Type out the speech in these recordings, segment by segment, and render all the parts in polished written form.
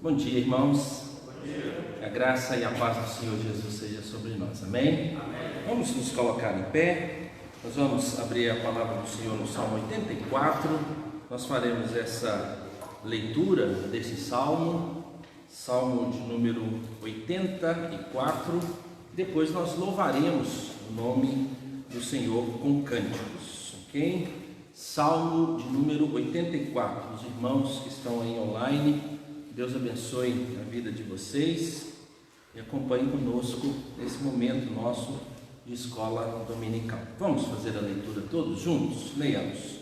Bom dia, irmãos. Bom dia. A graça e a paz do Senhor Jesus seja sobre nós. Amém? Amém. Vamos nos colocar em pé. Nós vamos abrir a palavra do Senhor no Salmo 84. Nós faremos essa leitura desse salmo, salmo de número 84. Depois nós louvaremos o nome do Senhor com cânticos, ok? Salmo de número 84. Os irmãos que estão aí online, Deus abençoe a vida de vocês e acompanhe conosco nesse momento nosso de escola dominical. Vamos fazer a leitura todos juntos? Leiamos.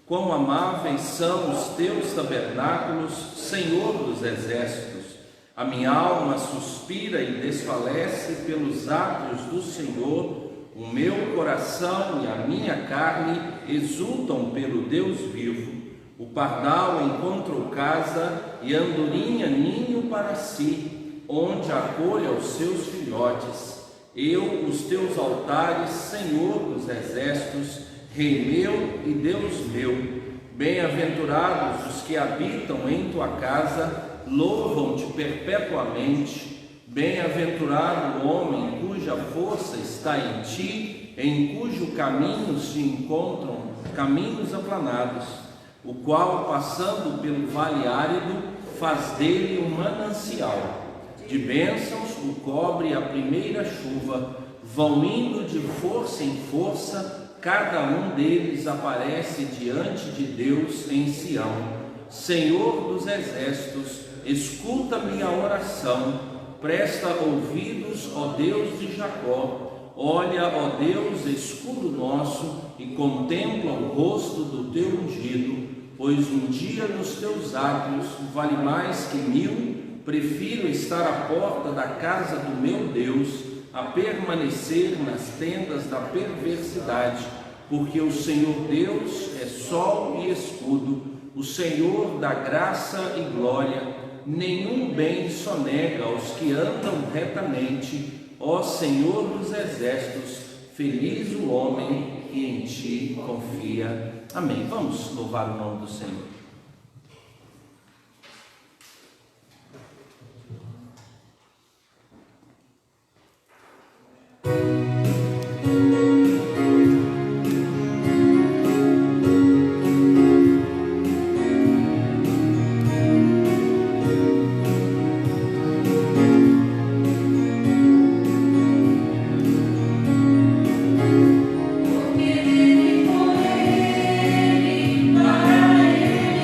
Quão amáveis são os teus tabernáculos, Senhor dos exércitos! A minha alma suspira e desfalece pelos átrios do Senhor. O meu coração e a minha carne exultam pelo Deus vivo. O pardal encontrou casa e a andorinha ninho para si, onde acolha os seus filhotes. Eu, os teus altares, Senhor dos exércitos, Rei meu e Deus meu. Bem-aventurados os que habitam em tua casa, louvam-te perpetuamente. Bem-aventurado o homem cuja força está em ti, em cujo caminho se encontram caminhos aplanados, o qual, passando pelo vale árido, faz dele um manancial. De bênçãos o cobre a primeira chuva, vão indo de força em força, cada um deles aparece diante de Deus em Sião. Senhor dos exércitos, escuta minha oração, presta ouvidos, ó Deus de Jacó. Olha, ó Deus, escudo nosso, e contempla o rosto do teu ungido, pois um dia nos teus átrios vale mais que 1000. Prefiro estar à porta da casa do meu Deus, a permanecer nas tendas da perversidade, porque o Senhor Deus é sol e escudo, o Senhor dá graça e glória. Nenhum bem sonega aos que andam retamente. Ó Senhor dos exércitos, feliz o homem que em ti confia. Amém. Vamos louvar o nome do Senhor. Ele, para ele.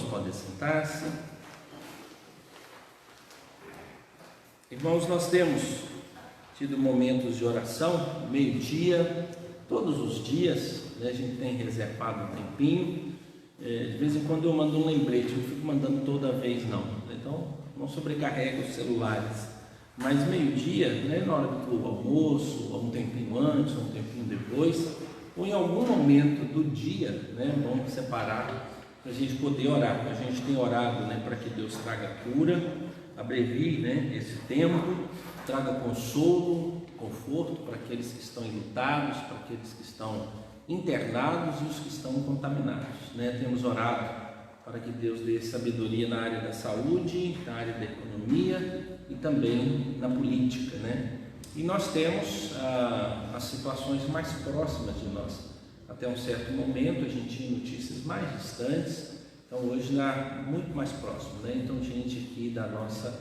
irmãos podem sentar-se. Irmãos, nós temos tido momentos de oração, meio-dia, todos os dias, né? A gente tem reservado um tempinho. De vez em quando eu mando um lembrete, não fico mandando toda vez não. Então, não sobrecarrega os celulares. Mas meio-dia, né, na hora do almoço, ou um tempinho antes, ou um tempinho depois, ou em algum momento do dia, né, vamos separar para a gente poder orar. A gente tem orado, né, para que Deus traga cura, abrevie, né, esse tempo, traga consolo, conforto para aqueles que estão enlutados, para aqueles que estão internados e os que estão contaminados, né? Temos orado para que Deus dê sabedoria na área da saúde, na área da economia e também na política, né? E nós temos as situações mais próximas de nós. Até um certo momento a gente tinha notícias mais distantes, então hoje está muito mais próximo, né? Então gente aqui da nossa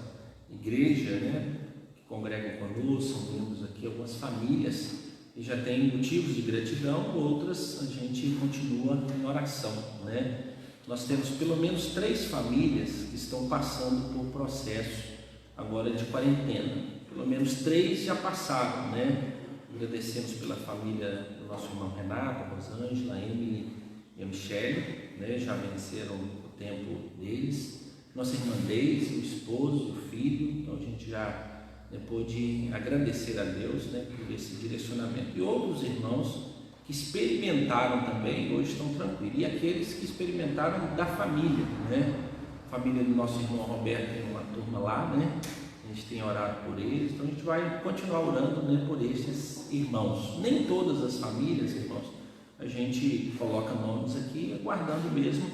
igreja, né, que congregam conosco, são membros aqui, algumas famílias, e já tem motivos de gratidão, outras a gente continua em oração, né? Nós temos pelo menos 3 famílias que estão passando por processo agora de quarentena. Pelo menos 3 já passaram, né? Agradecemos pela família do nosso irmão Renato, a Rosângela, a Emily e a Michele, né? Já venceram o tempo deles. Nossa irmã Deise, o esposo, o filho, então a gente já pôde agradecer a Deus, né, por esse direcionamento. E outros irmãos que experimentaram também, hoje estão tranquilos. E aqueles que experimentaram da família, né? A família do nosso irmão Roberto tem uma turma lá, né? A gente tem orado por eles, então a gente vai continuar orando, né, por esses irmãos. Nem todas as famílias, irmãos, a gente coloca nomes aqui, aguardando mesmo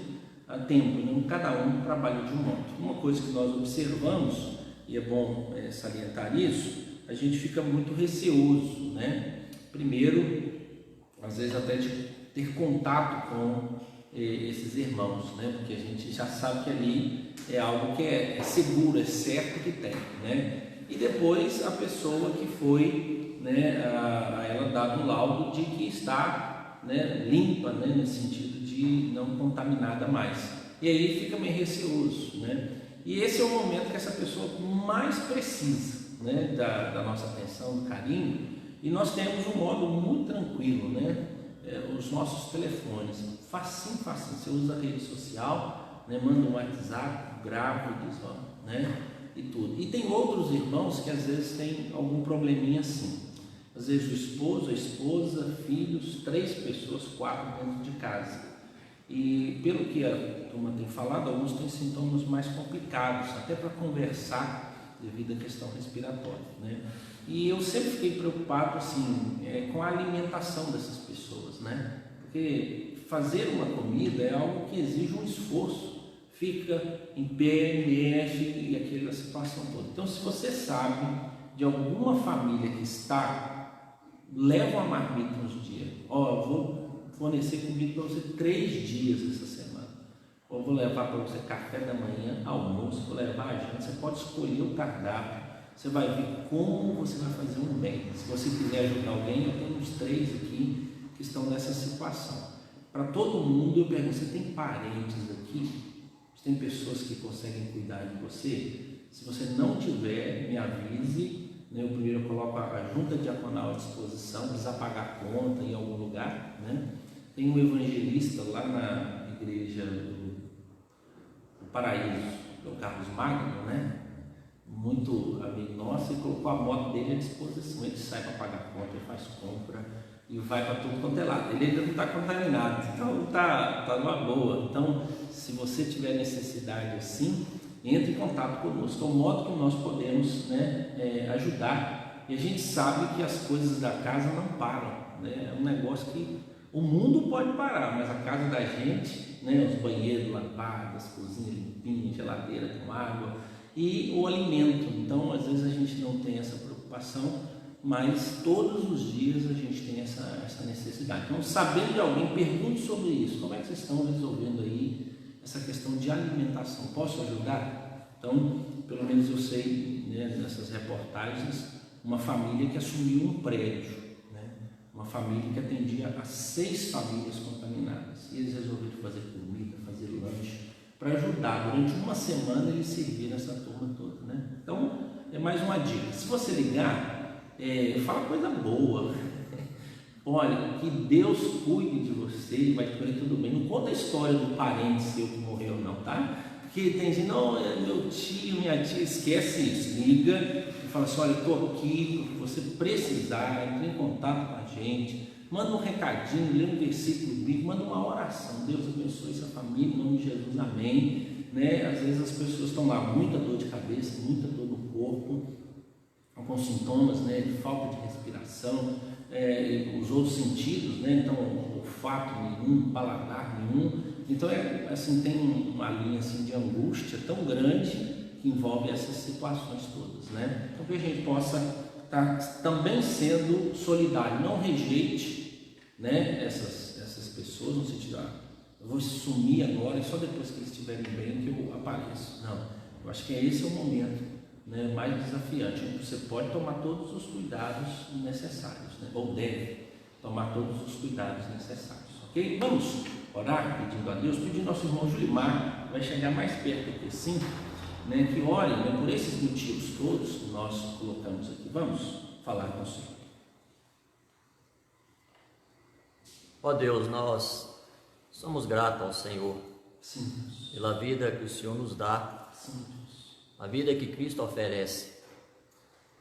a tempo, né? Cada um trabalha de um modo. Uma coisa que nós observamos, e é bom salientar isso, a gente fica muito receoso, né? Primeiro, às vezes até de ter contato com esses irmãos, né? Porque a gente já sabe que ali é algo que é seguro, é certo que tem, né? E depois a pessoa que foi, né, a ela dado o laudo de que está, né, limpa, né, nesse sentido de não contaminada mais. E aí fica meio receoso, né? E esse é o momento que essa pessoa mais precisa, né, da nossa atenção, do carinho. E nós temos um modo muito tranquilo, né? Os nossos telefones, facinho, você usa a rede social, né, manda um WhatsApp, grava, diz, ó, né, e tudo. E tem outros irmãos que às vezes tem algum probleminha assim. Às vezes o esposo, a esposa, filhos, 3 pessoas, 4 dentro de casa. E pelo que a turma tem falado, alguns têm sintomas mais complicados, até para conversar devido à questão respiratória, né? E eu sempre fiquei preocupado assim, com a alimentação dessas pessoas, né? Porque fazer uma comida é algo que exige um esforço, fica em pé, mexe e aquela situação toda. Então, se você sabe de alguma família que está, leva uma marmita uns dias, ó, eu vou fornecer comida para você 3 dias essa semana, ou vou levar para você café da manhã, almoço, vou levar a janta, você pode escolher o cardápio, você vai ver como você vai fazer um bem. Se você quiser ajudar alguém, eu tenho uns 3 aqui que estão nessa situação. Para todo mundo eu pergunto, você tem parentes aqui? Você tem pessoas que conseguem cuidar de você? Se você não tiver, me avise, né? Eu primeiro coloco a junta diaconal à disposição, precisa pagar conta em algum lugar, né? Tem um evangelista lá na igreja do Paraíso, que é o Carlos Magno, né? Muito amigo nosso, e colocou a moto dele à disposição. Ele sai para pagar conta, ele faz compra e vai para tudo quanto é lado. Ele ainda não está contaminado, então está numa boa. Então, se você tiver necessidade assim, entre em contato conosco. É o modo que nós podemos, né, ajudar. E a gente sabe que as coisas da casa não param, né? É um negócio que o mundo pode parar, mas a casa da gente, né, os banheiros lavados, cozinha limpinha, geladeira com água e o alimento. Então, às vezes a gente não tem essa preocupação, mas todos os dias a gente tem essa necessidade. Então, sabendo de alguém, pergunte sobre isso. Como é que vocês estão resolvendo aí essa questão de alimentação? Posso ajudar? Então, pelo menos eu sei, né, nessas reportagens, uma família que assumiu um prédio, né, uma família que atendia a 6 famílias contaminadas. E eles resolveram fazer comida, fazer lanche, para ajudar ajudar durante uma semana ele servir nessa turma toda, né? Então é mais uma dica. Se você ligar, fala coisa boa. Olha, que Deus cuide de você e vai correr tudo bem. Não conta a história do parente seu que morreu, não, tá? Porque tem gente, não, é meu tio, minha tia, esquece isso. Liga e fala assim: olha, eu estou aqui, se você precisar, entre em contato com a gente, manda um recadinho, lê um versículo bíblico, manda uma oração. Deus abençoe essa família, em nome de Jesus, amém. Né? Às vezes as pessoas estão lá, muita dor de cabeça, muita dor no corpo, com sintomas, né, de falta de respiração, os outros sentidos, né? Então olfato nenhum, paladar nenhum. Então assim, tem uma linha assim, de angústia tão grande que envolve essas situações todas, né? Então que a gente possa estar também sendo solidário, não rejeite, né, essas pessoas no sentido, eu vou sumir agora e só depois que eles estiverem bem que eu apareço. Não, eu acho que esse é o momento, né, mais desafiante. Você pode tomar todos os cuidados necessários, né, ou deve tomar todos os cuidados necessários, ok? Vamos orar pedindo a Deus, pedindo ao nosso irmão Julimar, vai chegar mais perto aqui assim, né, que ore, né, por esses motivos todos que nós colocamos aqui. Vamos falar com o Senhor. Ó Deus, nós somos gratos ao Senhor. Sim, Deus. Pela vida que o Senhor nos dá. Sim, Deus. A vida que Cristo oferece.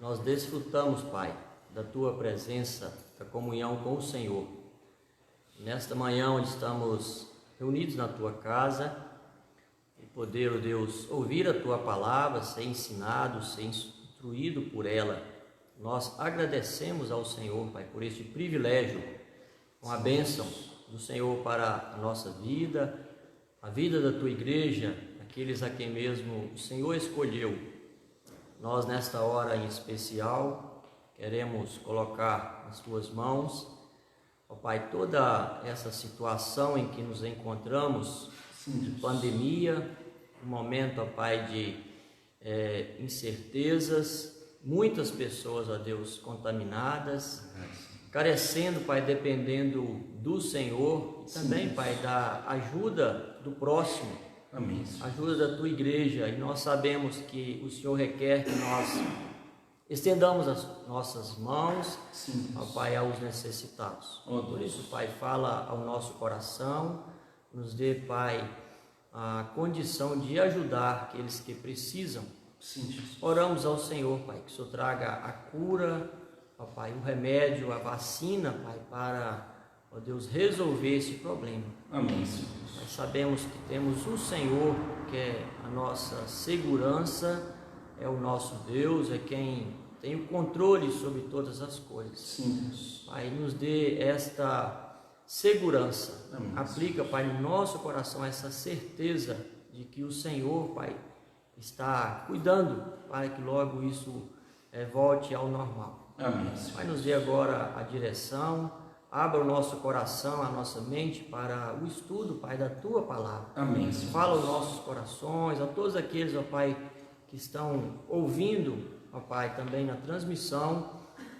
Nós desfrutamos, Pai, da Tua presença, da comunhão com o Senhor. Nesta manhã, onde estamos reunidos na Tua casa, e poder, ó Deus, ouvir a Tua palavra, ser ensinado, ser instruído por ela, nós agradecemos ao Senhor, Pai, por este privilégio, com a bênção do Senhor para a nossa vida, a vida da Tua igreja, aqueles a quem mesmo o Senhor escolheu. Nós, nesta hora em especial, queremos colocar nas Tuas mãos, ó Pai, toda essa situação em que nos encontramos, de pandemia, um momento, ó Pai, de incertezas, muitas pessoas, ó Deus, contaminadas, carecendo, Pai, dependendo do Senhor, e também, Pai, da ajuda do próximo, amém, ajuda da Tua igreja, e nós sabemos que o Senhor requer que nós estendamos as nossas mãos, sim, ó Pai, aos necessitados. Por isso, Pai, fala ao nosso coração, nos dê, Pai, a condição de ajudar aqueles que precisam. sim, Jesus. Oramos ao Senhor, Pai, que o Senhor traga a cura, ó Pai, o remédio, a vacina, Pai, para, ó Deus, resolver esse problema. Amém, Senhor. Nós sabemos que temos o Senhor, que é a nossa segurança, é o nosso Deus, é quem tem o controle sobre todas as coisas. Sim, Deus. Pai, nos dê esta segurança. Amém. Aplica, Pai, no nosso coração essa certeza de que o Senhor, Pai, está cuidando para que logo isso volte ao normal. Amém, Senhor. Pai, nos dê agora a direção, abra o nosso coração, a nossa mente para o estudo, Pai, da Tua palavra. Amém, Senhor. Fala aos nossos corações, a todos aqueles, ó Pai, que estão ouvindo, ó Pai, também na transmissão,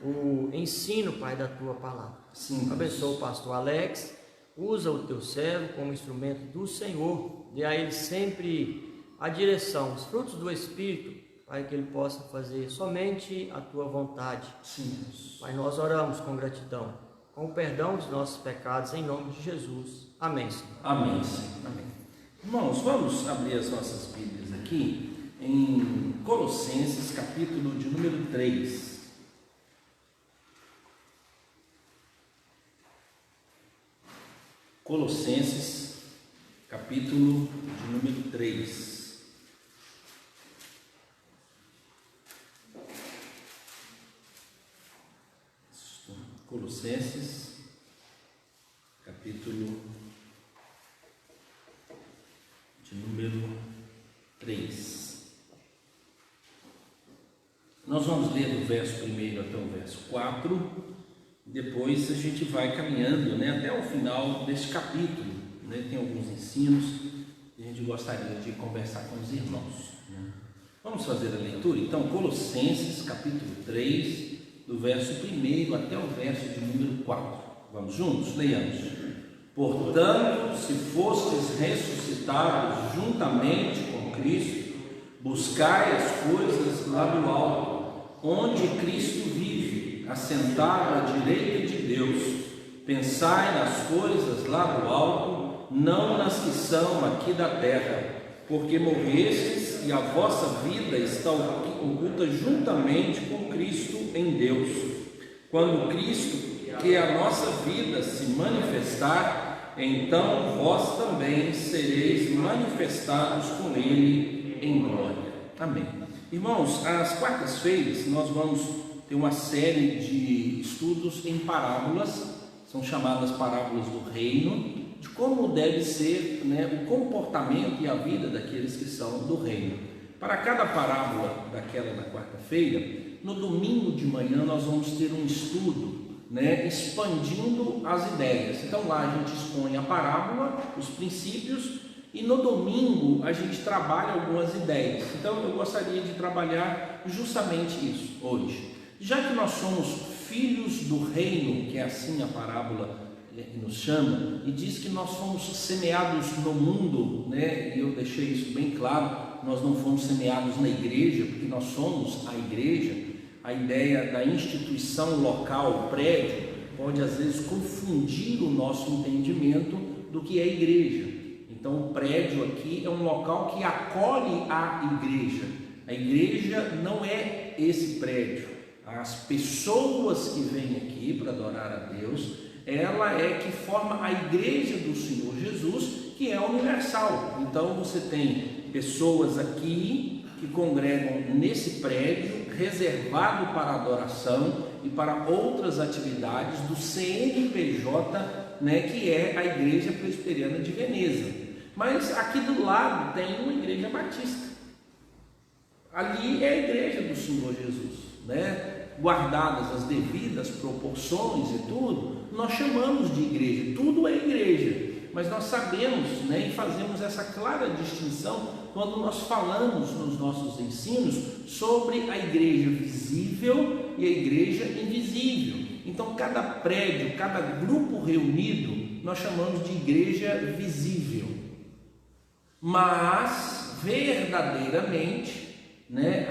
o ensino, Pai, da Tua palavra. Sim, Abençoa o pastor Alex, usa o Teu servo como instrumento do Senhor, dê a ele sempre a direção, os frutos do Espírito, Pai, que ele possa fazer somente a Tua vontade. sim, Deus. Pai, nós oramos com gratidão, com o perdão dos nossos pecados, em nome de Jesus. Amém, Senhor. Amém, Senhor. Amém. Irmãos, vamos abrir as nossas Bíblias aqui em Colossenses, capítulo de número 3. Colossenses, capítulo de número 3. Colossenses, capítulo de número 3. Nós vamos ler do verso 1 até o verso 4. Depois a gente vai caminhando, né, até o final deste capítulo, né? Tem alguns ensinos que a gente gostaria de conversar com os irmãos, né? Vamos fazer a leitura? Então, Colossenses, capítulo 3, do verso 1 até o verso de número 4. Vamos juntos? Leiamos. Portanto, se fostes ressuscitados juntamente com Cristo, buscai as coisas lá do alto, onde Cristo vive, assentado à direita de Deus. Pensai nas coisas lá do alto, não nas que são aqui da terra, porque morrestes e a vossa vida está oculta juntamente com Cristo em Deus. Quando Cristo, que é a nossa vida, se manifestar, então vós também sereis manifestados com Ele em glória. Amém. Irmãos, às quartas-feiras nós vamos ter uma série de estudos em parábolas, são chamadas parábolas do reino, de como deve ser, o comportamento e a vida daqueles que são do reino. Para cada parábola daquela da quarta-feira, no domingo de manhã nós vamos ter um estudo, expandindo as ideias. Então lá a gente expõe a parábola, os princípios, e no domingo a gente trabalha algumas ideias. Então eu gostaria de trabalhar justamente isso hoje. Já que nós somos filhos do reino, que é assim a parábola nos chama, e diz que nós fomos semeados no mundo, e eu deixei isso bem claro, nós não fomos semeados na igreja, porque nós somos a igreja. A ideia da instituição local, o prédio, pode às vezes confundir o nosso entendimento do que é igreja. Então o prédio aqui é um local que acolhe a igreja. A igreja não é esse prédio. As pessoas que vêm aqui para adorar a Deus, ela é que forma a igreja do Senhor Jesus, que é universal. Então você tem pessoas aqui que congregam nesse prédio reservado para adoração e para outras atividades do CNPJ, que é a Igreja Presbiteriana de Veneza. Mas aqui do lado tem uma igreja batista. Ali é a igreja do Senhor Jesus, guardadas as devidas proporções e tudo, nós chamamos de igreja, tudo é igreja, mas nós sabemos, e fazemos essa clara distinção quando nós falamos nos nossos ensinos sobre a igreja visível e a igreja invisível. Então cada prédio, cada grupo reunido, nós chamamos de igreja visível, mas verdadeiramente,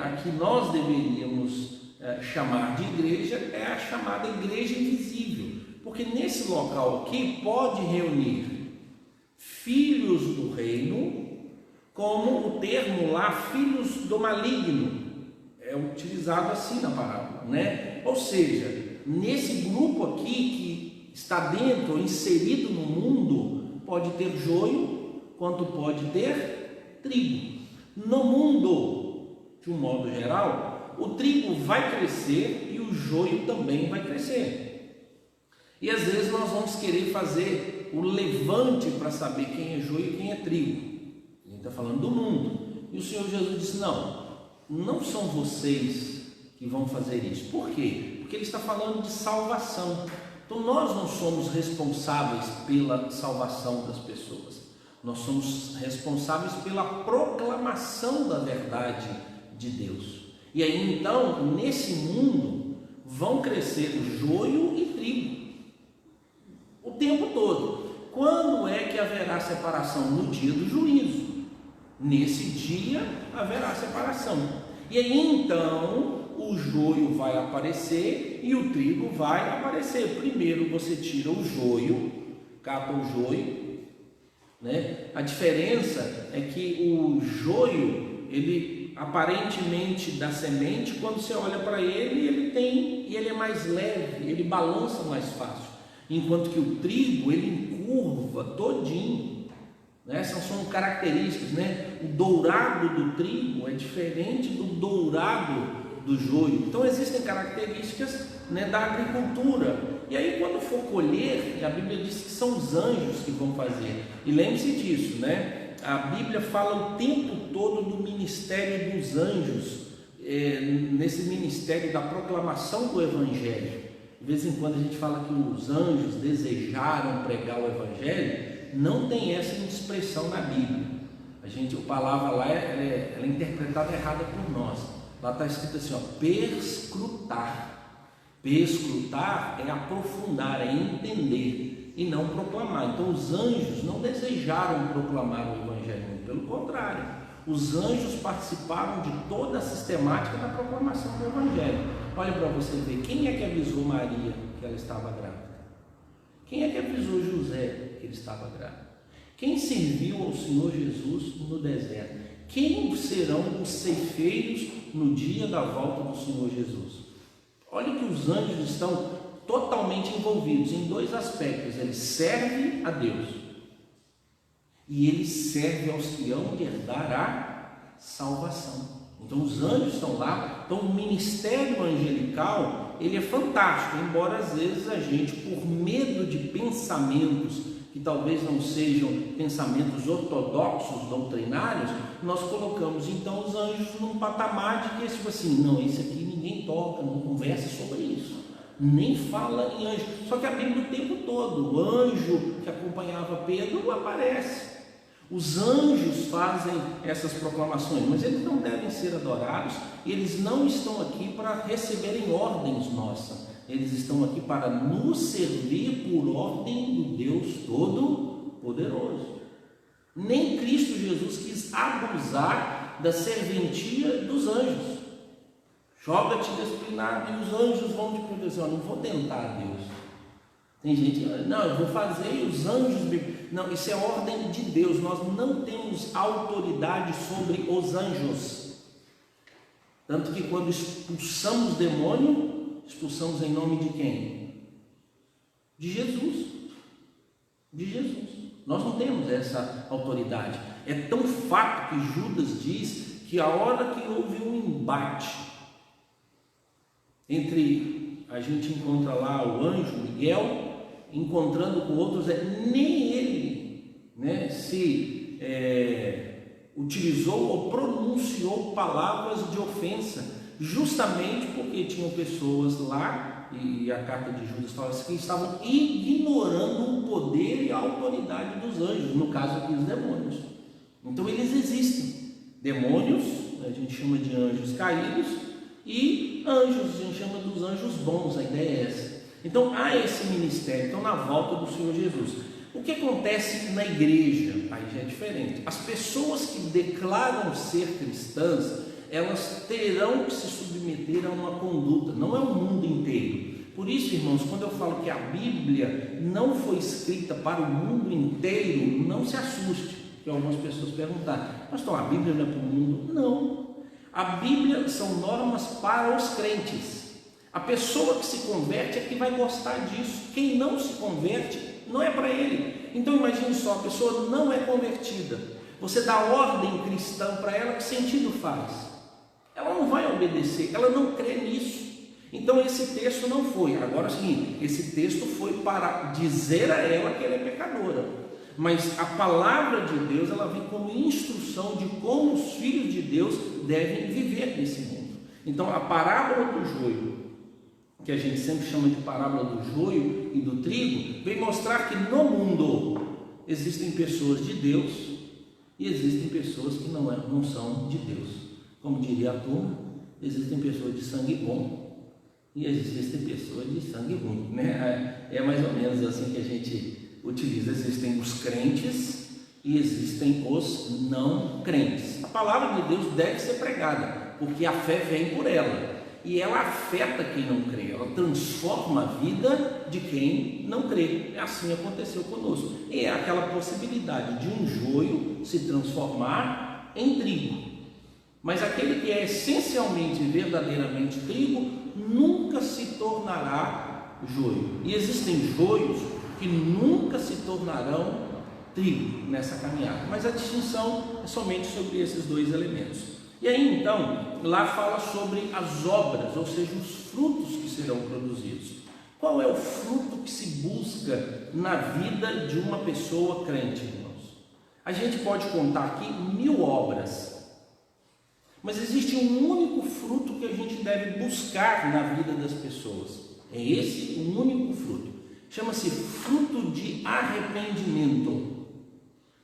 a que nós deveríamos chamar de igreja é a chamada igreja invisível, porque nesse local aqui pode reunir filhos do reino, como o termo lá, filhos do maligno, é utilizado assim na parábola, Ou seja, nesse grupo aqui que está dentro, inserido no mundo, pode ter joio, quanto pode ter trigo. No mundo, de um modo geral, o trigo vai crescer e o joio também vai crescer. E às vezes nós vamos querer fazer o levante para saber quem é joio e quem é trigo. A gente está falando do mundo. E o Senhor Jesus disse, não são vocês que vão fazer isso. Por quê? Porque Ele está falando de salvação. Então nós não somos responsáveis pela salvação das pessoas. Nós somos responsáveis pela proclamação da verdade de Deus. E aí então, nesse mundo, vão crescer joio e trigo o tempo todo. Quando é que haverá separação? No dia do juízo. Nesse dia haverá separação. E aí então o joio vai aparecer e o trigo vai aparecer. Primeiro você tira o joio, cata o joio, A diferença é que o joio, ele aparentemente da semente, quando você olha para ele, ele é mais leve, ele balança mais fácil. Enquanto que o trigo, ele encurva todinho, Essas são características, O dourado do trigo é diferente do dourado do joio. Então existem características, da agricultura. E aí quando for colher, a Bíblia diz que são os anjos que vão fazer. E lembre-se disso, A Bíblia fala o tempo todo do ministério dos anjos, nesse ministério da proclamação do Evangelho. De vez em quando a gente fala que os anjos desejaram pregar o Evangelho, não tem essa expressão na Bíblia. A palavra lá ela é interpretada errada por nós. Lá está escrito assim, perscrutar. Perscrutar é aprofundar, é entender. e não proclamar. Então os anjos não desejaram proclamar o evangelho, pelo contrário, os anjos participaram de toda a sistemática da proclamação do evangelho. Olha para você ver, quem é que avisou Maria que ela estava grávida? Quem é que avisou José que ele estava grávido? Quem serviu ao Senhor Jesus no deserto? Quem serão os ceifeiros no dia da volta do Senhor Jesus? Olha que os anjos estão totalmente envolvidos em dois aspectos. Eles servem a Deus e eles servem aos que hão de herdar a salvação. Então os anjos estão lá. Então o ministério angelical, ele é fantástico, embora às vezes a gente, por medo de pensamentos que talvez não sejam pensamentos ortodoxos, doutrinários, nós colocamos então os anjos num patamar de que, tipo assim, não, esse aqui ninguém toca, não conversa sobre isso, nem fala em anjo. Só que a Bíblia o tempo todo, o anjo que acompanhava Pedro aparece. Os anjos fazem essas proclamações, mas eles não devem ser adorados, e eles não estão aqui para receberem ordens nossas. Eles estão aqui para nos servir por ordem do Deus Todo-Poderoso. Nem Cristo Jesus quis abusar da serventia dos anjos. Joga-te disciplinado e os anjos vão te proteger. Eu não vou tentar Deus. Tem gente que não, eu vou fazer e os anjos... Não, isso é ordem de Deus. Nós não temos autoridade sobre os anjos. Tanto que quando expulsamos demônio, expulsamos em nome de quem? De Jesus. De Jesus. Nós não temos essa autoridade. É tão fato que Judas diz que a hora que houve um embate entre, a gente encontra lá o anjo Miguel encontrando com outros, nem ele, né, se utilizou ou pronunciou palavras de ofensa, justamente porque tinham pessoas lá, e a carta de Judas fala assim, que estavam ignorando o poder e a autoridade dos anjos, no caso aqui os demônios. Então eles existem, demônios, a gente chama de anjos caídos, e anjos, a gente chama dos anjos bons, a ideia é essa. Então há esse ministério, então na volta do Senhor Jesus. O que acontece na igreja? Aí já é diferente. As pessoas que declaram ser cristãs, elas terão que se submeter a uma conduta, não é o mundo inteiro. Por isso, irmãos, quando eu falo que a Bíblia não foi escrita para o mundo inteiro, não se assuste, que algumas pessoas perguntaram, pastor, a Bíblia não é para o mundo? Não. A Bíblia são normas para os crentes. A pessoa que se converte é que vai gostar disso. Quem não se converte, não é para ele. Então imagine só, a pessoa não é convertida. Você dá ordem cristã para ela, que sentido faz? Ela não vai obedecer, ela não crê nisso. Então esse texto não foi. Agora sim, esse texto foi para dizer a ela que ela é pecadora. Mas a palavra de Deus, ela vem como instrução de como os filhos de Deus devem viver nesse mundo. Então a parábola do joio, que a gente sempre chama de parábola do joio e do trigo, vem mostrar que no mundo existem pessoas de Deus e existem pessoas que não são de Deus. Como diria a turma, existem pessoas de sangue bom e existem pessoas de sangue ruim, né? É mais ou menos assim que a gente utiliza. Existem os crentes e existem os não crentes. A palavra de Deus deve ser pregada, porque a fé vem por ela. E ela afeta quem não crê, ela transforma a vida de quem não crê. Assim aconteceu conosco. E é aquela possibilidade de um joio se transformar em trigo. Mas aquele que é essencialmente e verdadeiramente trigo, nunca se tornará joio. E existem joios que nunca se tornarão trigo nessa caminhada. Mas a distinção é somente sobre esses dois elementos. E aí então, lá fala sobre as obras, ou seja, os frutos que serão produzidos. Qual é o fruto que se busca na vida de uma pessoa crente, irmãos? A gente pode contar aqui 1000 obras, mas existe um único fruto que a gente deve buscar na vida das pessoas. É esse um único fruto. Chama-se fruto de arrependimento.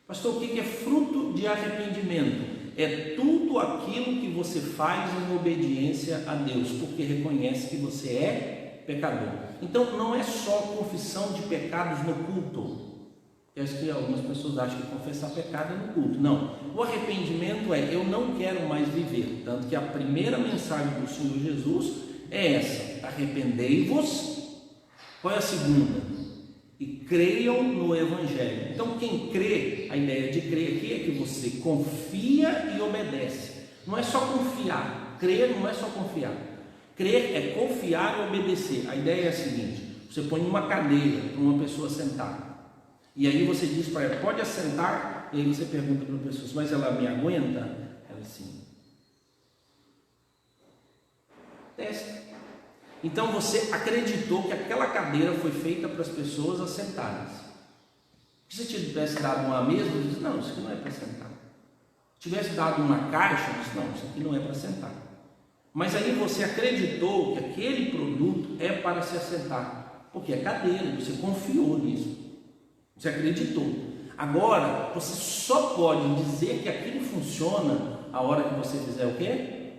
Pastor, o que é fruto de arrependimento? É tudo aquilo que você faz em obediência a Deus, porque reconhece que você é pecador. Então não é só confissão de pecados no culto. Acho que algumas pessoas acham que confessar pecado é no culto. Não, o arrependimento é: eu não quero mais viver. Tanto que a primeira mensagem do Senhor Jesus é essa: arrependei-vos. Qual é a segunda? E creiam no Evangelho. Então quem crê, a ideia de crer aqui é que você confia e obedece. Não é só confiar. Crer não é só confiar. Crer é confiar e obedecer. A ideia é a seguinte: você põe uma cadeira para uma pessoa sentar, e aí você diz para ela: pode assentar. E aí você pergunta para a pessoa: mas ela me aguenta? Ela sim. Testa. Então você acreditou que aquela cadeira foi feita para as pessoas assentarem. Se tivesse dado uma mesa, você diz: não, isso aqui não é para sentar. Se tivesse dado uma caixa, diz: não, isso aqui não é para sentar. Mas aí você acreditou que aquele produto é para se assentar, porque é cadeira, você confiou nisso, você acreditou. Agora, você só pode dizer que aquilo funciona a hora que você fizer o quê?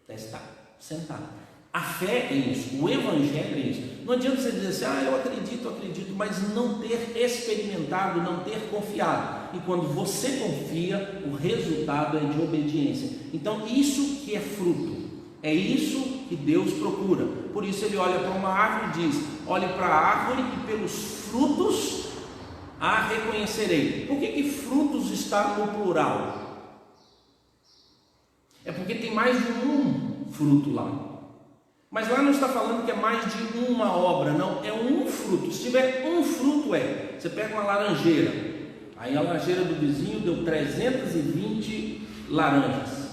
Testar, sentar. A fé é isso, o Evangelho é isso. Não adianta você dizer assim: eu acredito, mas não ter experimentado, não ter confiado. E quando você confia, o resultado é de obediência. Então isso que é fruto, é isso que Deus procura. Por isso ele olha para uma árvore e diz: olhe para a árvore e pelos frutos a reconhecerei. Por que frutos está no plural? É porque tem mais de um fruto lá. Mas lá não está falando que é mais de uma obra, não, é um fruto. Se tiver um fruto, você pega uma laranjeira, aí a laranjeira do vizinho deu 320 laranjas,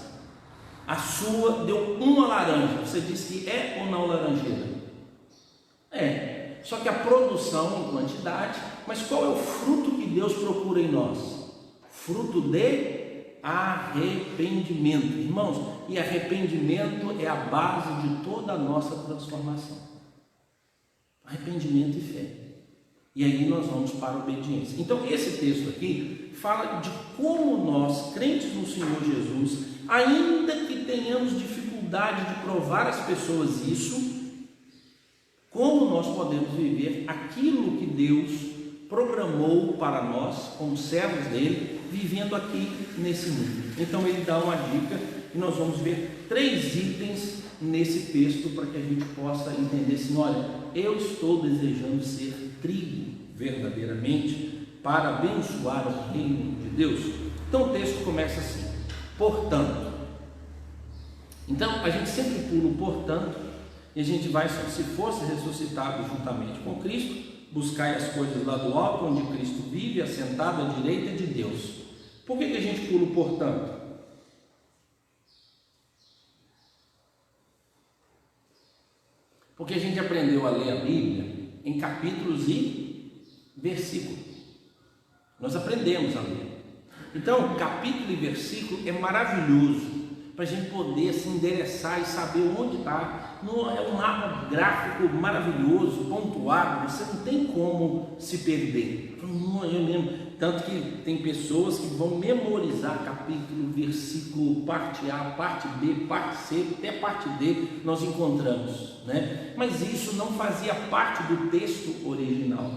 a sua deu uma laranja, você diz que é ou não laranjeira? É, só que a produção em quantidade. Mas qual é o fruto que Deus procura em nós? Fruto de arrependimento, irmãos, e arrependimento é a base de toda a nossa transformação. Arrependimento e fé. E aí nós vamos para a obediência. Então esse texto aqui fala de como nós, crentes no Senhor Jesus, ainda que tenhamos dificuldade de provar às pessoas isso, como nós podemos viver aquilo que Deus programou para nós, como servos dele, vivendo aqui nesse mundo. Então ele dá uma dica e nós vamos ver 3 itens nesse texto para que a gente possa entender assim: olha, eu estou desejando ser trigo verdadeiramente para abençoar o reino de Deus. Então o texto começa assim: portanto. Então a gente sempre pula o portanto e a gente vai: se fosse ressuscitado juntamente com Cristo, buscai as coisas lá do alto, onde Cristo vive, assentado à direita de Deus. Por que a gente pula o portanto? Porque a gente aprendeu a ler a Bíblia em capítulos e versículos. Nós aprendemos a ler. Então, capítulo e versículo é maravilhoso para a gente poder se endereçar e saber onde está. É um mapa gráfico maravilhoso, pontuado, você não tem como se perder. Eu lembro, tanto que tem pessoas que vão memorizar capítulo, versículo, parte A, parte B, parte C, até parte D nós encontramos, né? Mas isso não fazia parte do texto original.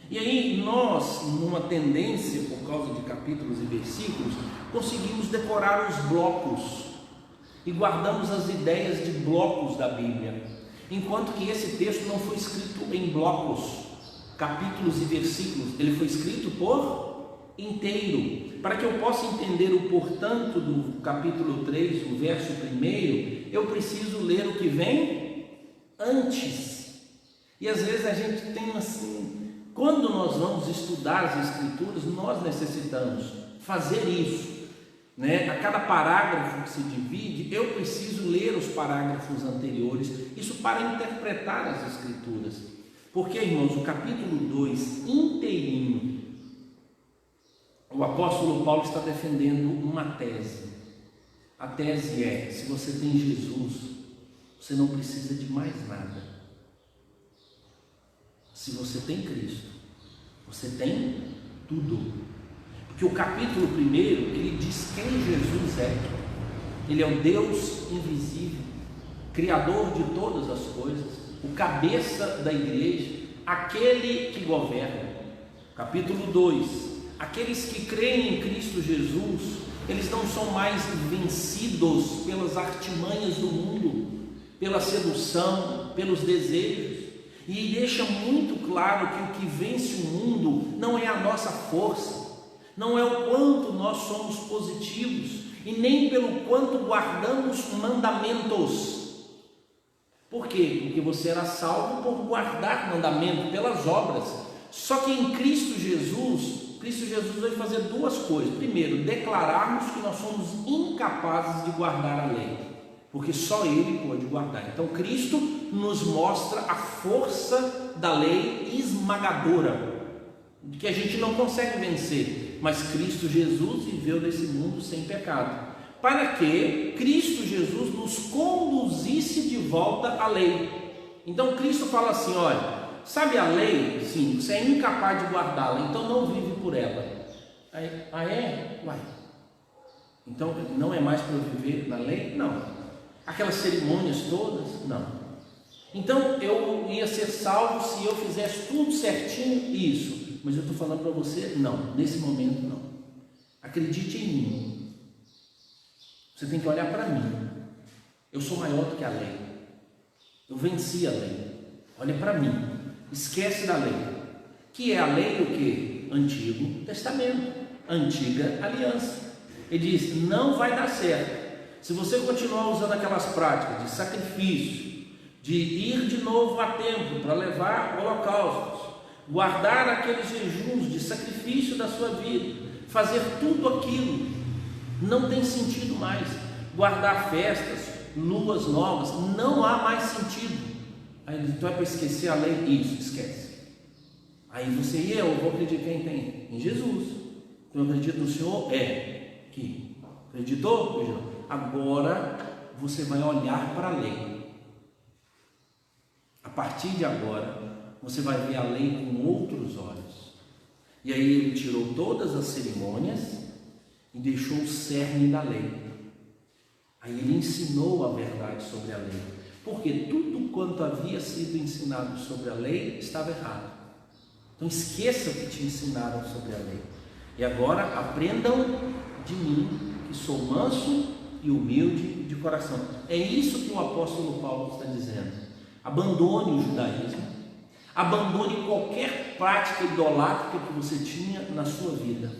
E aí nós, numa tendência, por causa de capítulos e versículos, conseguimos decorar os blocos e guardamos as ideias de blocos da Bíblia, enquanto que esse texto não foi escrito em blocos, capítulos e versículos, ele foi escrito por inteiro. Para que eu possa entender o portanto do capítulo 3, o verso 1, eu preciso ler o que vem antes. E às vezes a gente tem assim, quando nós vamos estudar as Escrituras, nós necessitamos fazer isso. A cada parágrafo que se divide, eu preciso ler os parágrafos anteriores, isso para interpretar as Escrituras. Porque, irmãos, o capítulo 2 inteirinho, o apóstolo Paulo está defendendo uma tese. A tese é: se você tem Jesus, você não precisa de mais nada. Se você tem Cristo, você tem tudo. Porque o capítulo 1, ele diz quem Jesus é. Ele é o Deus invisível, Criador de todas as coisas. o cabeça da igreja, aquele que governa. Capítulo 2: aqueles que creem em Cristo Jesus, eles não são mais vencidos pelas artimanhas do mundo, pela sedução, pelos desejos. E deixa muito claro que o que vence o mundo não é a nossa força, não é o quanto nós somos positivos, e nem pelo quanto guardamos mandamentos. Por quê? Porque você era salvo por guardar mandamento, pelas obras. Só que em Cristo Jesus vai fazer duas coisas. Primeiro, declararmos que nós somos incapazes de guardar a lei, porque só Ele pode guardar. Então Cristo nos mostra a força da lei esmagadora, que a gente não consegue vencer, mas Cristo Jesus viveu nesse mundo sem pecado, para que Cristo Jesus nos conduzisse de volta à lei. Então Cristo fala assim: olha, sabe a lei? Sim, você é incapaz de guardá-la, então não vive por ela. É? Uai, então não é mais para eu viver na lei? Não. Aquelas cerimônias todas? Não. Então eu ia ser salvo se eu fizesse tudo certinho? Isso. Mas eu estou falando para você, não, nesse momento não. Acredite em mim. Você tem que olhar para mim. Eu sou maior do que a lei. Eu venci a lei. Olha para mim. Esquece da lei. Que é a lei o quê? Antigo Testamento, antiga aliança. Ele diz: não vai dar certo se você continuar usando aquelas práticas de sacrifício, de ir de novo a templo para levar holocaustos, guardar aqueles jejuns de sacrifício da sua vida, fazer tudo aquilo, não tem sentido mais. Guardar festas, luas novas, não há mais sentido. Aí então é para esquecer a lei? Isso, esquece. Aí você e eu vou acreditar em quem? Em Jesus. Então eu acredito no Senhor? Que acreditou? Agora você vai olhar para a lei. A partir de agora você vai ver a lei com outros olhos. E aí ele tirou todas as cerimônias e deixou o cerne da lei. Aí ele ensinou a verdade sobre a lei, porque tudo quanto havia sido ensinado sobre a lei estava errado. Então esqueça o que te ensinaram sobre a lei, e agora aprendam de mim, que sou manso e humilde de coração. É isso que o apóstolo Paulo está dizendo. Abandone o judaísmo, abandone qualquer prática idolátrica que você tinha na sua vida,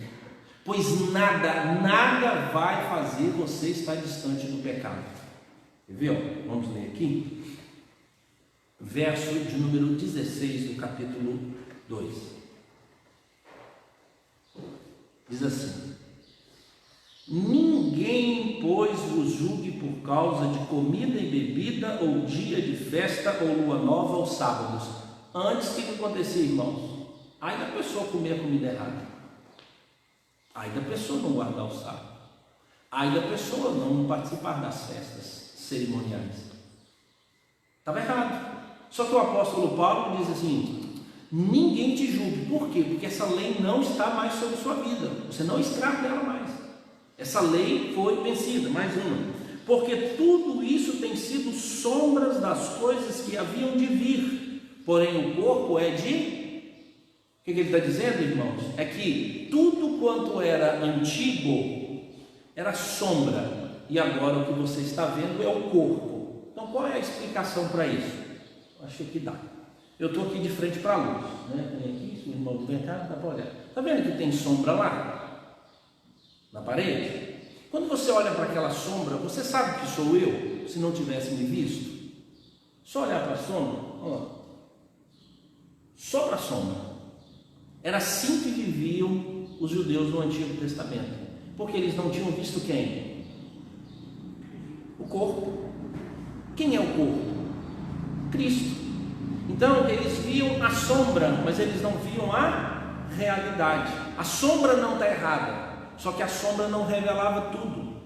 pois nada vai fazer você estar distante do pecado. Viu? Vamos ler aqui, verso de número 16 do capítulo 2. Diz assim: ninguém, pois, vos julgue por causa de comida e bebida, ou dia de festa, ou lua nova, ou sábados. Antes, o que acontecia, irmãos? Aí da pessoa comer a comida errada, aí da pessoa não guardar o sábado, aí da pessoa não participar das festas cerimoniais. Estava errado. Só que o apóstolo Paulo diz assim: ninguém te julgue. Por quê? Porque essa lei não está mais sobre sua vida, você não escravo dela mais. Essa lei foi vencida. Mais uma: porque tudo isso tem sido sombras das coisas que haviam de vir, porém o corpo é de... O que ele está dizendo, irmãos? É que tudo quanto era antigo era sombra, e agora o que você está vendo é o corpo. Então qual é a explicação para isso? Acho que dá. Eu estou aqui de frente para a luz, né? Tem aqui, se o irmão vem cá, dá para olhar. Está vendo que tem sombra lá? Na parede? Quando você olha para aquela sombra, você sabe que sou eu, se não tivesse me visto? Só olhar para a sombra, ó. Só para a sombra. Era assim que viviam os judeus no Antigo Testamento, porque eles não tinham visto quem? O corpo. Quem é o corpo? Cristo. Então eles viam a sombra, mas eles não viam a realidade. A sombra não está errada, só que a sombra não revelava tudo.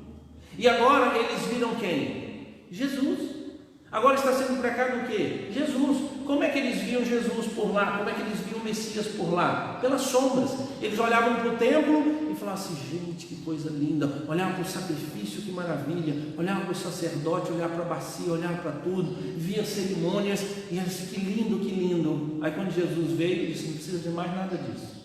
E agora eles viram quem? Jesus. Agora está sendo pregado o quê? Jesus. como é que eles viam Jesus por lá? Como é que eles viam o Messias por lá? Pelas sombras. Eles olhavam para o templo e falavam assim: gente, que coisa linda. Olhavam para o sacrifício, que maravilha. Olhavam para o sacerdote, olhavam para a bacia, olhavam para tudo, via cerimônias e eles assim: que lindo, que lindo. Aí quando Jesus veio, ele disse: não precisa de mais nada disso.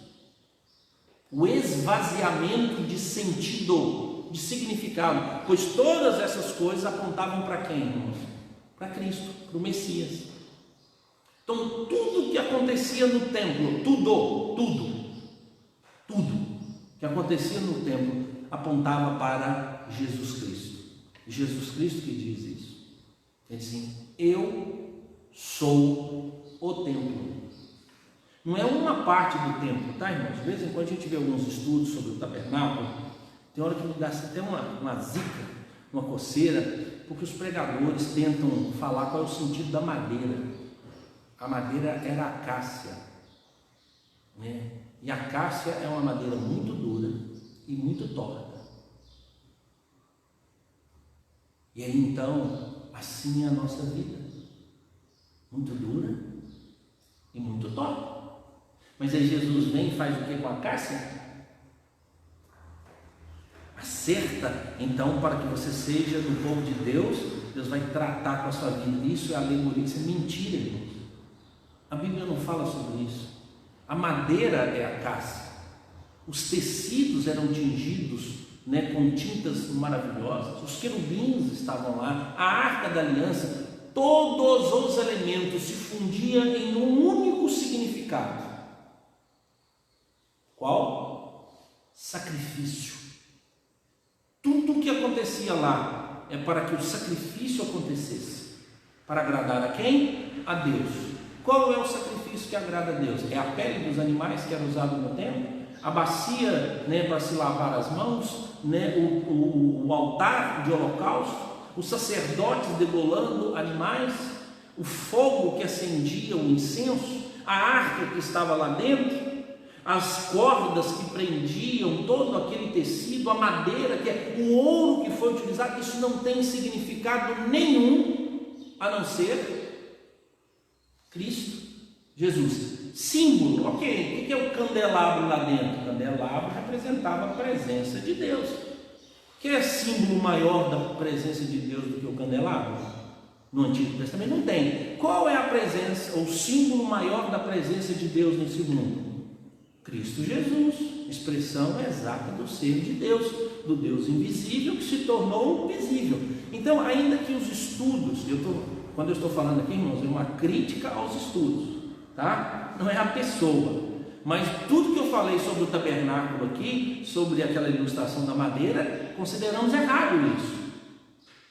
O esvaziamento de sentido, de significado, pois todas essas coisas apontavam para quem, irmãos? Para Cristo, para o Messias. Então tudo que acontecia no templo, tudo que acontecia no templo apontava para Jesus Cristo. Jesus Cristo que diz isso. Ele diz assim: eu sou o templo. Não é uma parte do templo, tá, irmãos? De vez em quando a gente vê alguns estudos sobre o tabernáculo, tem hora que me dá até uma zica, uma coceira, porque os pregadores tentam falar qual é o sentido da madeira. A madeira era a acácia, né? E a acácia é uma madeira muito dura e muito torta. E aí então, assim é a nossa vida, muito dura e muito torta. Mas aí Jesus vem e faz o que com a acácia? Acerta, então, para que você seja do povo de Deus. Deus vai tratar com a sua vida. Isso é alegoria, isso é mentira, irmãos. A Bíblia não fala sobre isso. A madeira é a acácia. Os tecidos eram tingidos, né, com tintas maravilhosas. Os querubins estavam lá. A arca da aliança. Todos os elementos se fundiam em um único significado. Qual? Sacrifício. Tudo o que acontecia lá é para que o sacrifício acontecesse. Para agradar a quem? A Deus. Qual é o sacrifício que agrada a Deus? É a pele dos animais que era usado no templo? A bacia, né, para se lavar as mãos? Né, o altar de holocausto? Os sacerdotes degolando animais? O fogo que acendia o incenso? A arca que estava lá dentro? As cordas que prendiam todo aquele tecido, a madeira, que é o ouro que foi utilizado, isso não tem significado nenhum, a não ser Cristo, Jesus. Símbolo, ok, o que é o candelabro lá dentro? O candelabro representava a presença de Deus. Que é símbolo maior da presença de Deus do que o candelabro? No Antigo Testamento não tem. Qual é a presença, o símbolo maior da presença de Deus nesse mundo? Cristo Jesus, expressão exata do ser de Deus, do Deus invisível que se tornou visível. Então, ainda que os estudos, quando eu estou falando aqui, irmãos, é uma crítica aos estudos, tá? Não é a pessoa, mas tudo que eu falei sobre o tabernáculo aqui, sobre aquela ilustração da madeira, consideramos errado isso.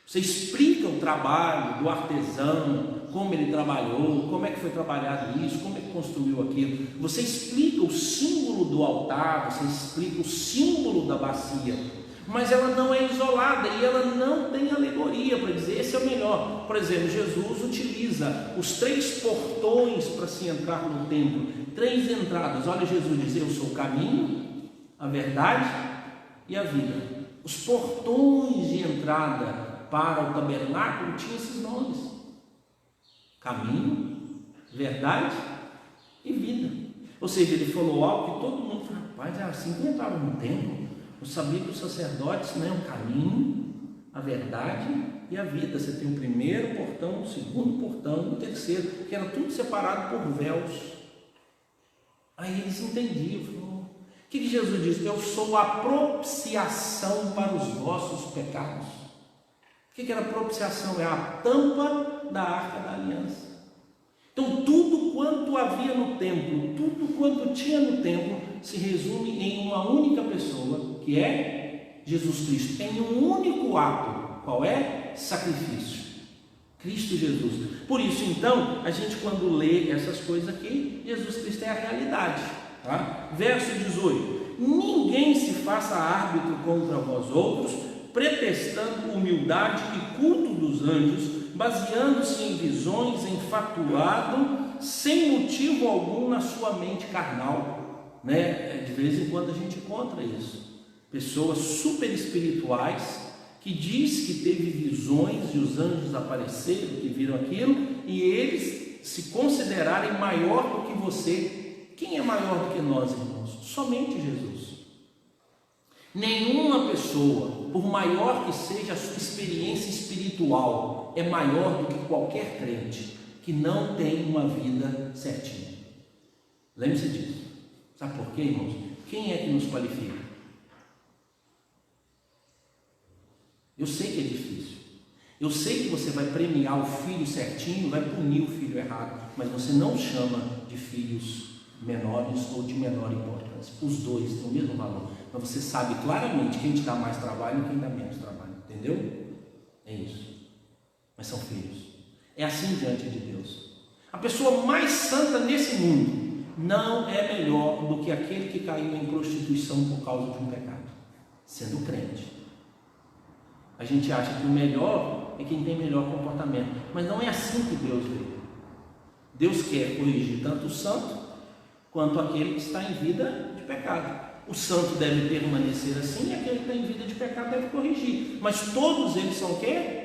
Você explica o trabalho do artesão, como ele trabalhou, como é que foi trabalhado isso, como é que construiu aquilo. Você explica o símbolo do altar, você explica o símbolo da bacia, mas ela não é isolada e ela não tem alegoria para dizer esse é o melhor. Por exemplo, Jesus utiliza os 3 portões para se entrar no templo, 3 entradas. Olha, Jesus diz: eu sou o caminho, a verdade e a vida. Os portões de entrada para o tabernáculo tinham esses nomes: caminho, verdade e vida. Ou seja, ele falou algo que todo mundo falou: rapaz, é assim que entrava no templo. Eu sabia que os sacerdotes, né, o caminho, a verdade e a vida. Você tem o primeiro portão, o segundo portão, o terceiro, que era tudo separado por véus. Aí eles entendiam. O que Jesus diz? Eu sou a propiciação para os vossos pecados. O que era propiciação? É a tampa da arca da aliança. Então tudo quanto havia no templo, tudo quanto tinha no templo, se resume em uma única pessoa, que é Jesus Cristo, em um único ato. Qual é? Sacrifício. Cristo Jesus. Por isso então, a gente quando lê essas coisas aqui, Jesus Cristo é a realidade, tá? Verso 18: ninguém se faça árbitro contra vós outros, pretextando humildade e culto dos anjos, baseando-se em visões, enfatuado, sem motivo algum na sua mente carnal, né? De vez em quando a gente encontra isso, pessoas super espirituais que diz que teve visões e os anjos apareceram, que viram aquilo, e eles se considerarem maior do que você. Quem é maior do que nós, irmãos? Somente Jesus. Nenhuma pessoa, por maior que seja a sua experiência espiritual, é maior do que qualquer crente que não tem uma vida certinha. Lembre-se disso. Sabe por quê, irmãos? Quem é que nos qualifica? Eu sei que é difícil. Eu sei que você vai premiar o filho certinho, vai punir o filho errado, mas você não chama de filhos menores ou de menor importância. Os dois têm o mesmo valor. Mas você sabe claramente quem te dá mais trabalho e quem dá menos trabalho. Entendeu? É isso. Mas são filhos. É assim diante de Deus. A pessoa mais santa nesse mundo não é melhor do que aquele que caiu em prostituição por causa de um pecado, sendo crente. A gente acha que o melhor é quem tem melhor comportamento, mas não é assim que Deus vê. Deus quer corrigir tanto o santo quanto aquele que está em vida de pecado. O santo deve permanecer assim e aquele que está em vida de pecado deve corrigir. Mas todos eles são o quê?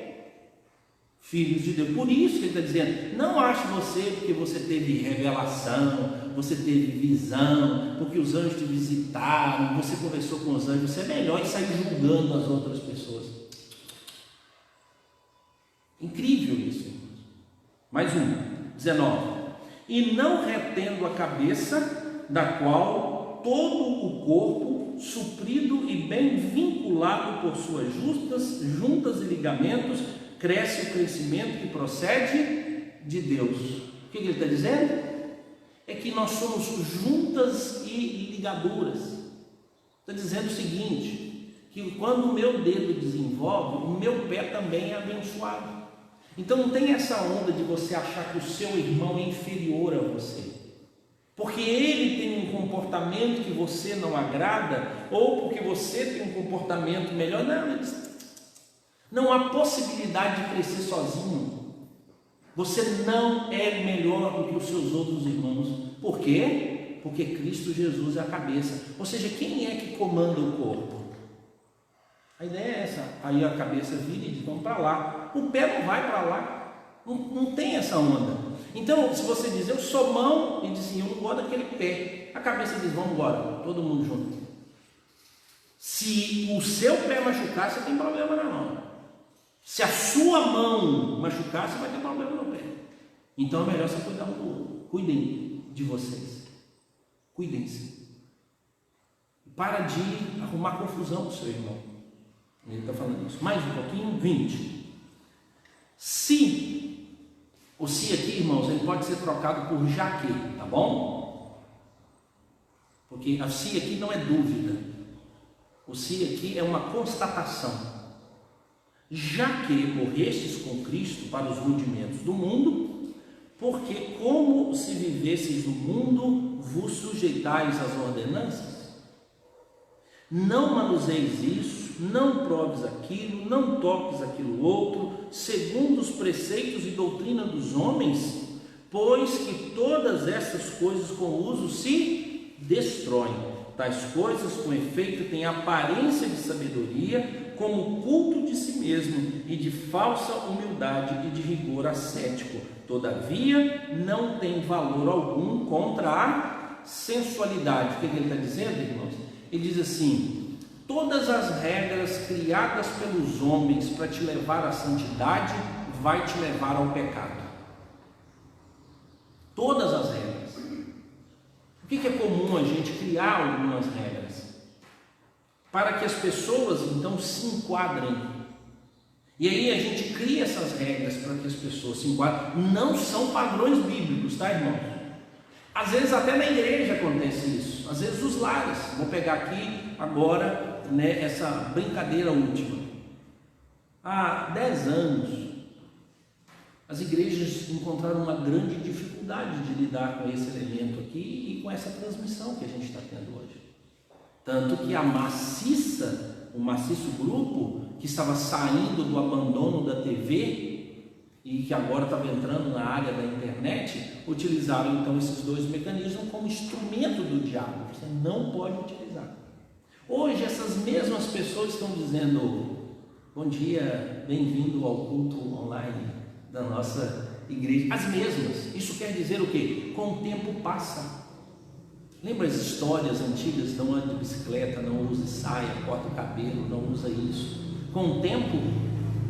Filhos de Deus. Por isso que ele está dizendo, não ache você porque você teve revelação, você teve visão, porque os anjos te visitaram, você conversou com os anjos, você é melhor em sair julgando as outras pessoas. Incrível isso. Mais um, 19. E não retendo a cabeça, da qual todo o corpo, suprido e bem vinculado por suas juntas e ligamentos, cresce o crescimento que procede de Deus. O que ele está dizendo? É que nós somos juntas e ligaduras. Está dizendo o seguinte, que quando o meu dedo desenvolve, o meu pé também é abençoado. Então não tem essa onda de você achar que o seu irmão é inferior a você, porque ele tem um comportamento que você não agrada, ou porque você tem um comportamento melhor. Não há possibilidade de crescer sozinho. Você não é melhor do que os seus outros irmãos. Por quê? Porque Cristo Jesus é a cabeça. Ou seja, quem é que comanda o corpo? A ideia é essa. Aí a cabeça vira e diz, vamos para lá. O pé não vai para lá. Não tem essa onda. Então, se você diz, eu sou mão, e diz assim, eu não gosto daquele pé. A cabeça diz, vamos embora, todo mundo junto. Se o seu pé machucar, você tem problema na mão. Se a sua mão machucar, você vai ter problema no pé. Então é melhor você cuidar um do outro. Cuidem de vocês. Cuidem-se. Para de arrumar confusão com o seu irmão. Ele está falando isso. Mais um pouquinho, 20. Se, o se aqui, irmãos, ele pode ser trocado por já que, tá bom? Porque a se aqui não é dúvida. O se aqui é uma constatação. Já que morrestes com Cristo para os rudimentos do mundo, porque como se vivesseis no mundo, vos sujeitais às ordenanças? Não manuseis isso, não proves aquilo, não toques aquilo outro, segundo os preceitos e doutrina dos homens, pois que todas essas coisas com uso se destroem. Tais coisas, com efeito, têm aparência de sabedoria, como culto de si mesmo e de falsa humildade e de rigor ascético. Todavia, não tem valor algum contra a sensualidade. O que ele está dizendo, irmãos? Ele diz assim, todas as regras criadas pelos homens para te levar à santidade, vai te levar ao pecado. Todas as regras. O que é comum a gente criar algumas regras? Para que as pessoas então se enquadrem. E aí a gente cria essas regras para que as pessoas se enquadrem. Não são padrões bíblicos, tá, irmão? Às vezes até na igreja acontece isso. Às vezes os lares. Vou pegar aqui agora, né, essa brincadeira última. Há 10 anos, as igrejas encontraram uma grande dificuldade de lidar com esse elemento aqui e com essa transmissão que a gente está tendo hoje. Tanto que o maciço grupo que estava saindo do abandono da TV e que agora estava entrando na área da internet, utilizaram então esses dois mecanismos como instrumento do diabo. Você não pode utilizar. Hoje essas mesmas pessoas estão dizendo, bom dia, bem-vindo ao culto online da nossa igrejas, as mesmas. Isso quer dizer o quê? Com o tempo passa. Lembra as histórias antigas? Não anda de bicicleta, não use saia, corta o cabelo, não usa isso. Com o tempo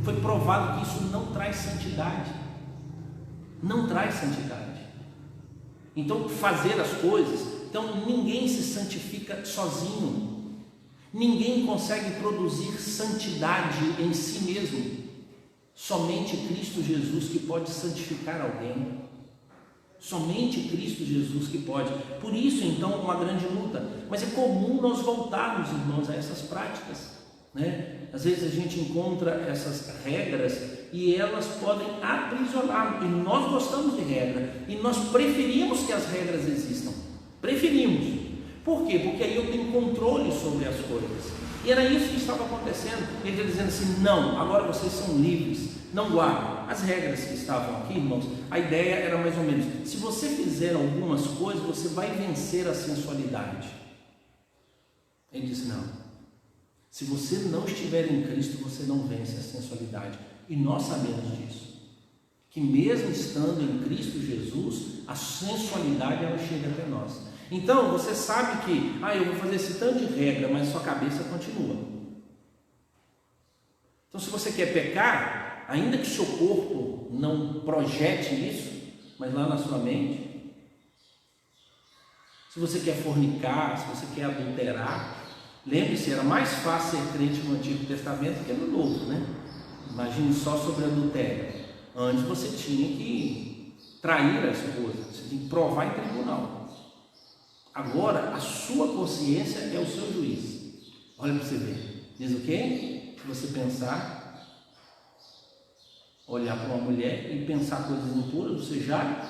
foi provado que isso não traz santidade. Não traz santidade. Então fazer as coisas, então ninguém se santifica sozinho. Ninguém consegue produzir santidade em si mesmo. Somente Cristo Jesus que pode santificar alguém. Somente Cristo Jesus que pode. Por isso, então, uma grande luta. Mas é comum nós voltarmos, irmãos, a essas práticas, né? Às vezes a gente encontra essas regras e elas podem aprisionar. E nós gostamos de regra e nós preferimos que as regras existam. Preferimos. Por quê? Porque aí eu tenho controle sobre as coisas. E era isso que estava acontecendo. Ele está dizendo assim: não, agora vocês são livres, não guardem as regras que estavam aqui, irmãos. A ideia era mais ou menos: se você fizer algumas coisas, você vai vencer a sensualidade. Ele disse: não, se você não estiver em Cristo, você não vence a sensualidade. E nós sabemos disso, que mesmo estando em Cristo Jesus, a sensualidade ela chega até nós. Então você sabe que, eu vou fazer esse tanto de regra, mas sua cabeça continua. Então se você quer pecar, ainda que seu corpo não projete isso, mas lá na sua mente, se você quer fornicar, se você quer adulterar, lembre-se, era mais fácil ser crente no Antigo Testamento que no Novo, né? Imagine só sobre adultério. Antes você tinha que trair a esposa, você tinha que provar em tribunal. Agora, a sua consciência é o seu juiz. Olha para você ver. Diz o quê? Se você pensar, olhar para uma mulher e pensar coisas impuras, você já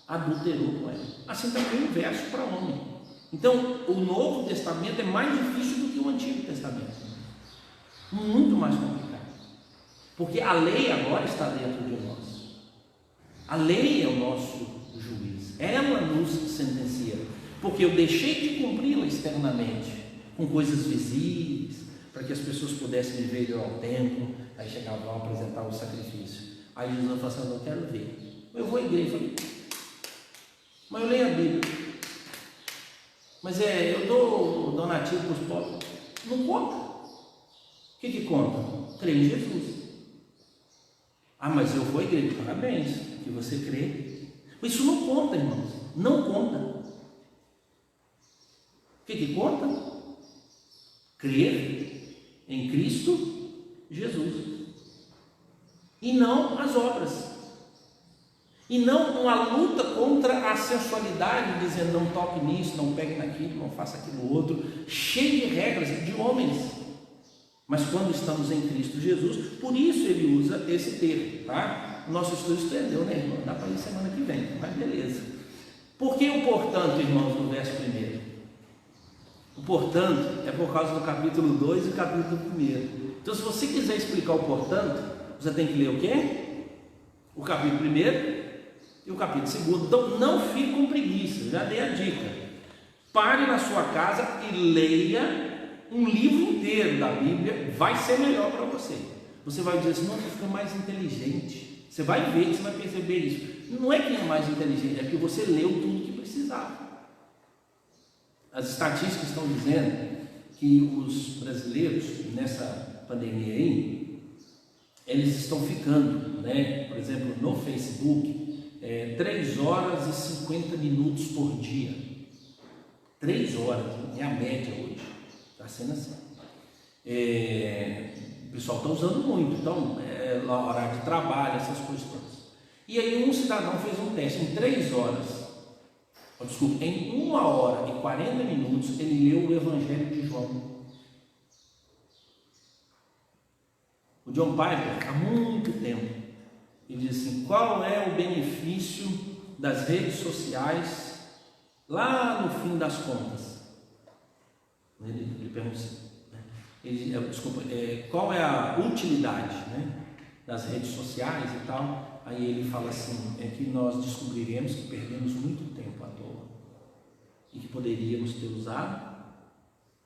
adulterou com ela. Assim também o inverso para homem. Então, o Novo Testamento é mais difícil do que o Antigo Testamento. Muito mais complicado. Porque a lei agora está dentro de nós. A lei é o nosso juiz. Ela nos sentencia. Porque eu deixei de cumpri-la externamente, com coisas visíveis, para que as pessoas pudessem me ver ao templo. Aí chegavam a apresentar o sacrifício. Aí Jesus falou assim: eu quero ver. Eu vou à igreja. Falei: mas eu leio a Bíblia. Mas eu dou donativo para os pobres. Não conta. O que conta? Crer em Jesus. Mas eu vou à igreja. Parabéns, que você crê. Mas isso não conta, irmãos. Não conta. O que conta? Crer em Cristo Jesus. E não as obras. E não uma luta contra a sensualidade, dizendo: não toque nisso, não pegue naquilo, não faça aquilo outro, cheio de regras de homens. Mas quando estamos em Cristo Jesus, por isso ele usa esse termo, tá? O nosso estudo estendeu, né, irmão? Dá para ir semana que vem, mas beleza. Por que o portanto, irmãos, no verso 1? O portanto é por causa do capítulo 2 e capítulo 1. Então, se você quiser explicar o portanto, você tem que ler o quê? O capítulo 1 e o capítulo 2. Então, não fique com preguiça, já dei a dica. Pare na sua casa e leia um livro inteiro da Bíblia, vai ser melhor para você. Você vai dizer assim: não, você fica mais inteligente. Você vai ver que você vai perceber isso. Não é que é mais inteligente, é que você leu tudo que precisava. As estatísticas estão dizendo que os brasileiros, nessa pandemia aí, eles estão ficando, né, por exemplo, no Facebook, 3 horas e 50 minutos por dia. 3 horas, é a média hoje. Está sendo assim. O pessoal está usando muito, então, horário de trabalho, essas coisas todas. E aí um cidadão fez um teste em 3 horas. Desculpa, em 1 hora e 40 minutos ele leu o Evangelho de João. O John Piper, há muito tempo, ele diz assim: qual é o benefício das redes sociais lá no fim das contas? Ele pergunta assim, qual é a utilidade, né, das redes sociais e tal? Aí ele fala assim: é que nós descobriremos que perdemos muito tempo à toa e que poderíamos ter usado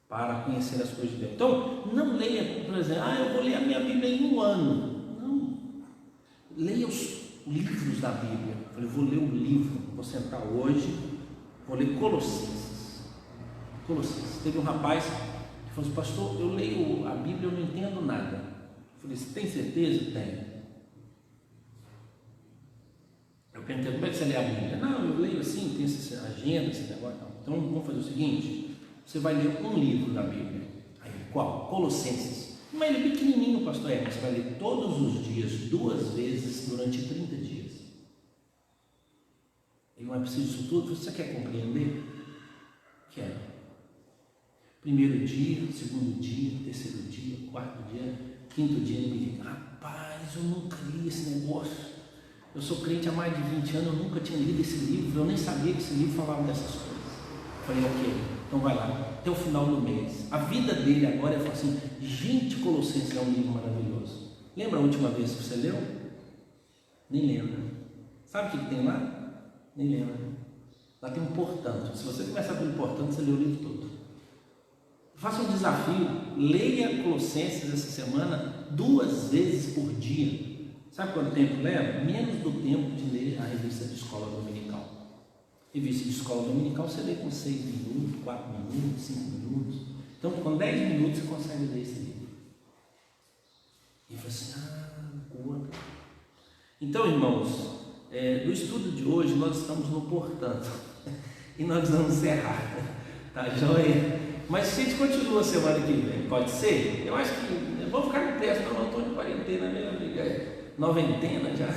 para conhecer as coisas de Deus. Então, não leia, por exemplo, eu vou ler a minha Bíblia em 1 ano. Não. Leia livros da Bíblia. Eu falei, vou ler o livro, vou sentar hoje, vou ler Colossenses. Colossenses. Teve um rapaz que falou assim, pastor, eu leio a Bíblia, eu não entendo nada. Eu falei, você tem certeza? Tenho. Eu perguntei, como é que você lê a Bíblia? Não, eu leio assim, tem essa agenda, esse negócio. Então vamos fazer o seguinte, você vai ler um livro da Bíblia. Aí, qual? Colossenses. Mas ele é pequenininho, pastor, você vai ler todos os dias, 2 vezes, durante 30 dias. Ele não é preciso disso tudo, você quer compreender? Quero. Primeiro dia, segundo dia, terceiro dia, quarto dia, quinto dia, ele me diz, rapaz, eu nunca li esse negócio. Eu sou crente há mais de 20 anos, eu nunca tinha lido esse livro, eu nem sabia que esse livro falava dessas coisas. Eu falei, ok, então vai lá, até o final do mês. A vida dele agora, ele fala assim, gente, Colossenses é um livro maravilhoso. Lembra a última vez que você leu? Nem lembra. Sabe o que tem lá? Nem lembra. Lá tem um portanto. Se você começar pelo portanto, você lê o livro todo. Faça um desafio, leia Colossenses essa semana 2 vezes por dia. Sabe quanto tempo leva? Menos do tempo de ler a revista de escola dominical. Revista de escola dominical você lê com 6 minutos, 4 minutos, 5 minutos. Então, com 10 minutos você consegue ler esse livro. E fala assim, boa. Então, irmãos, no estudo de hoje nós estamos no portanto. E nós vamos encerrar. Tá joia? Mas a gente continua a semana que vem, pode ser? Eu acho que vou ficar com pressa, não, eu estou de quarentena mesmo, amiga. Noventena já.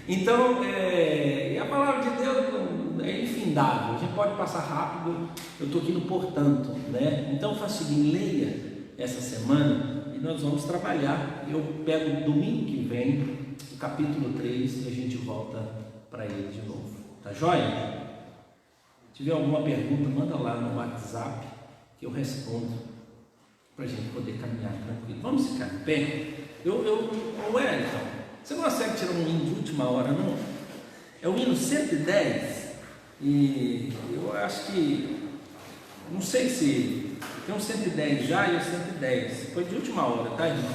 Então, a palavra de Deus é infindável, a gente pode passar rápido. Eu estou aqui no portanto, né? Então faça o seguinte, leia essa semana e nós vamos trabalhar. Eu pego domingo que vem o capítulo 3 e a gente volta para ele de novo, tá joia? Se tiver alguma pergunta, manda lá no WhatsApp que eu respondo para a gente poder caminhar tranquilo. Vamos ficar em pé? Wellington, você não consegue tirar um hino de última hora, não? É o hino 110 e eu acho que, não sei se tem um 110 já e o 110, foi de última hora, tá, irmãos?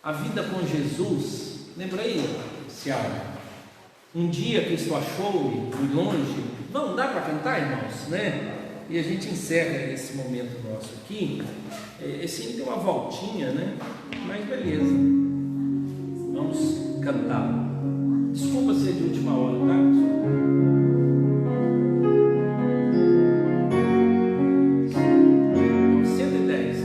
A vida com Jesus, lembra aí, Ciara? Um dia Cristo achou-me de longe, não dá para cantar, irmãos, né? E a gente encerra esse momento nosso aqui. Esse hino tem uma voltinha, né? Mas beleza, vamos cantar. Desculpa ser de última hora, tá? 110.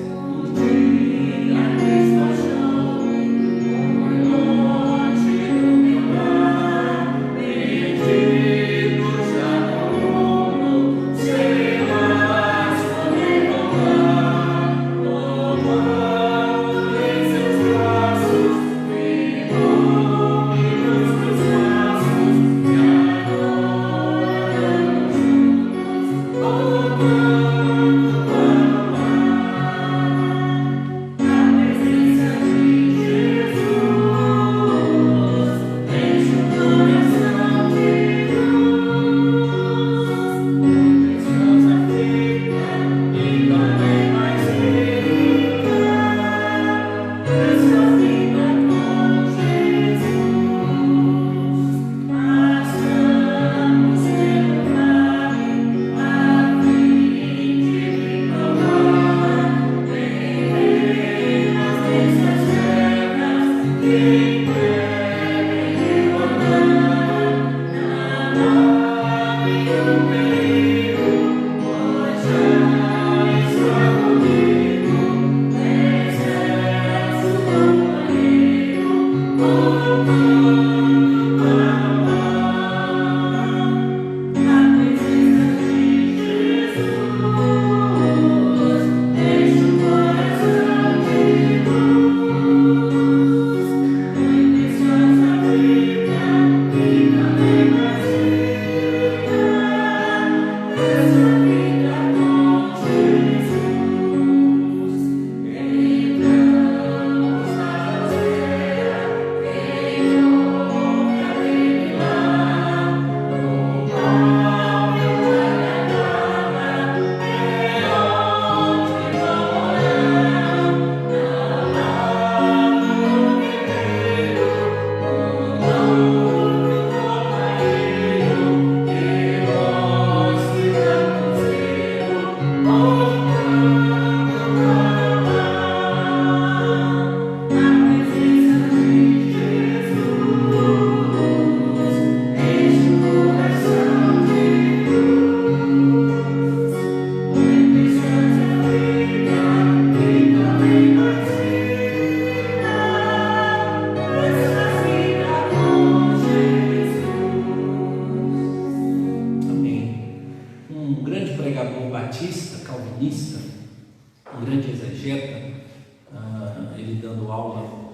ele dando aula,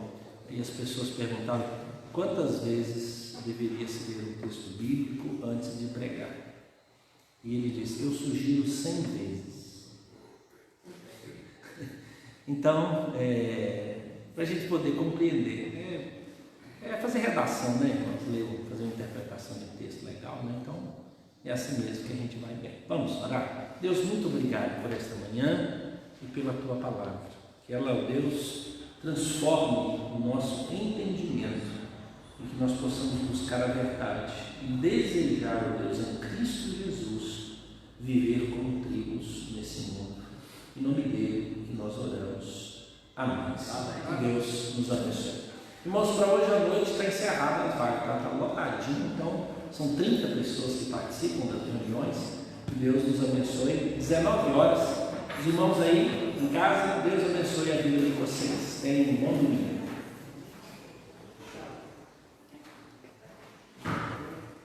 e as pessoas perguntavam quantas vezes deveria se ler um texto bíblico antes de pregar. E ele disse: eu sugiro 100 vezes. Então, para a gente poder compreender, fazer redação, né? Fazer uma interpretação de texto legal, né? Então, é assim mesmo que a gente vai ver. Vamos orar? Deus, muito obrigado por esta manhã e pela tua palavra. Que ela, ó Deus, transforme o nosso entendimento e que nós possamos buscar a verdade e desejar, ó Deus, em Cristo Jesus, viver como trigos nesse mundo. Em nome dele que nós oramos. Amém. Que Deus nos abençoe. Irmãos, para hoje à noite está encerrada a vaga, está lotadinho, então são 30 pessoas que participam das reuniões. Que Deus nos abençoe. 19 horas, os irmãos aí em casa, Deus abençoe a vida de vocês. Tenham um bom domingo.